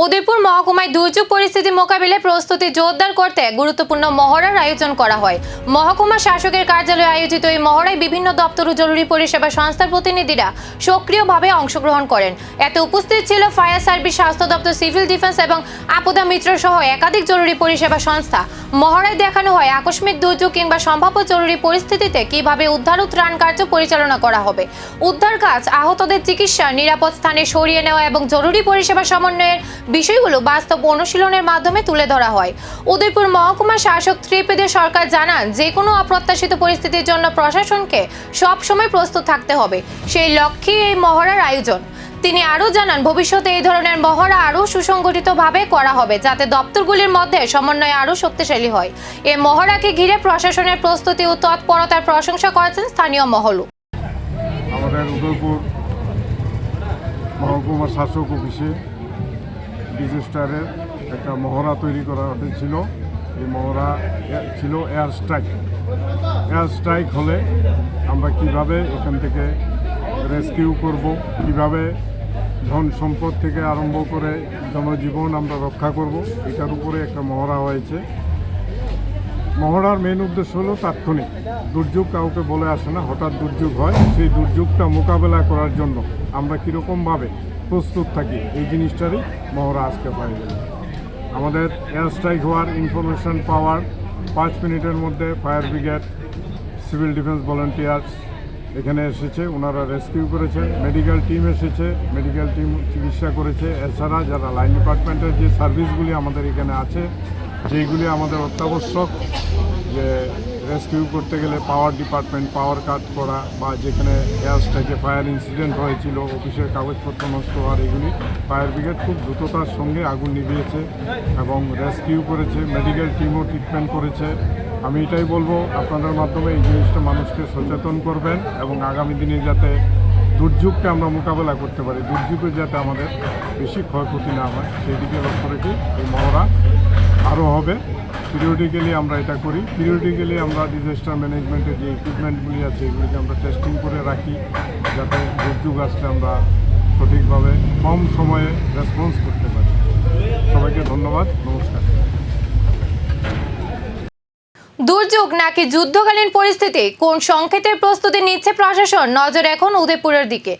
উদয়পুর মহকুমায় দুর্যোগ পরিস্থিতি মোকাবিলায় প্রস্তুতি জোরদার করতে গুরুত্বপূর্ণ মহড়ার আয়োজন করা হয়। মহকুমা শাসকের কার্যালয়ে আয়োজিত এই মহড়ায় বিভিন্ন দপ্তর ও জরুরি পরিষেবা সংস্থার প্রতিনিধিরা সক্রিয়ভাবে অংশগ্রহণ করেন। এতে উপস্থিত ছিল ফায়ার সার্ভিস, স্বাস্থ্য দপ্তর, সিভিল ডিফেন্স এবং আপদা মিত্র সহ একাধিক জরুরি পরিষেবা সংস্থা। মহড়ায় দেখানো হয় আকস্মিক দুর্যোগ কিংবা সম্ভাব্য জরুরি পরিস্থিতিতে কিভাবে উদ্ধার ও ত্রাণ কার্য পরিচালনা করা হবে, উদ্ধার কাজ, আহতদের চিকিৎসা, নিরাপদ স্থানে সরিয়ে নেওয়া এবং জরুরি পরিষেবা সমন্বয়ের বিষয়গুলো বাস্তব অনুশীলনের মাধ্যমে তুলে ধরা হয়। উদয়পুর মহকুমা শাসক ত্রিবেদী সরকার জানান, যে কোনো অপ্রত্যাশিত পরিস্থিতির জন্য প্রশাসনকে সবসময় প্রস্তুত থাকতে হবে, সেই লক্ষ্যে এই মহড়ার আয়োজন। তিনি আরও জানান, ভবিষ্যতে এই ধরনের মহড়া আরও সুসংগঠিতভাবে করা হবে, যাতে দপ্তরগুলির মধ্যে সমন্বয় আরও শক্তিশালী হয়। এই মহড়াকে ঘিরে প্রশাসনের প্রস্তুতি ও তৎপরতার প্রশংসা করেছেন স্থানীয় মহল। আমাদের উদয়পুর মহকুমা শাসক অফিসে ডিজাস্টারের একটা মহড়া তৈরি করা হয়েছিল। এই মহড়া ছিল এয়ার স্ট্রাইক হলে আমরা কিভাবে এখান থেকে রেস্কিউ করব, কিভাবে ধন সম্পদ থেকে আরম্ভ করে জনজীবন আমরা রক্ষা করব, এটার উপরে একটা মহড়া হয়েছে। মহড়ার মেন উদ্দেশ্য হলো তাৎক্ষণিক দুর্যোগ, কাউকে বলে আসে না, হঠাৎ দুর্যোগ হয়, সেই দুর্যোগটা মোকাবেলা করার জন্য আমরা কীরকমভাবে প্রস্তুত থাকি, এই জিনিসটারই মহড়া আজকে পাই গেল। আমাদের এয়ার স্ট্রাইক হওয়ার ইনফরমেশন পাওয়ার 5 মিনিটের মধ্যে fire brigade, civil defence volunteers এখানে এসেছে, ওনারা রেস্কিউ করেছে। মেডিকেল টিম এসেছে, মেডিকেল টিম চিকিৎসা করেছে। এছাড়া যারা লাইন ডিপার্টমেন্টের যে সার্ভিসগুলি আমাদের এখানে আছে, যেইগুলি আমাদের অত্যাবশ্যক, যে রেস্কিউ করতে গেলে পাওয়ার ডিপার্টমেন্ট, পাওয়ার কাট করা, বা যেখানে এয়ার স্ট্রাইকে ফায়ার ইনসিডেন্ট হয়েছিল, অফিসের কাগজপত্র নষ্ট হওয়ার, এগুলি ফায়ার ব্রিগেড খুব দ্রুততার সঙ্গে আগুন নিভিয়েছে এবং রেস্কিউ করেছে। মেডিকেল টিমও ট্রিটমেন্ট করেছে। আমি এটাই বলবো, আপনাদের মাধ্যমে এই জিনিসটা মানুষকে সচেতন করবেন এবং আগামী দিনে যাতে দুর্যোগকে আমরা মোকাবেলা করতে পারি, দুর্যোগে যাতে আমাদের বেশি ক্ষয়ক্ষতি না হয়, সেই দিকে লক্ষ্য রেখে এই মহড়া আরও হবে। পিরিয়ডিক্যালি আমরা এটা করি। পিরিয়ডিক্যালি আমরা ডিজাস্টার ম্যানেজমেন্টের যে ইকুইপমেন্টগুলি আছে, এগুলিকে আমরা টেস্টিং করে রাখি, যাতে দুর্যোগ আসলে আমরা সঠিকভাবে কম সময়ে রেসপন্স করতে পারি। সবাইকে ধন্যবাদ, নমস্কার। দুর্যোগ নাকি যুদ্ধকালীন পরিস্থিতি, কোন সংকেতের প্রস্তুতি নিচ্ছে প্রশাসন? নজর এখন উদয়পুরের দিকে।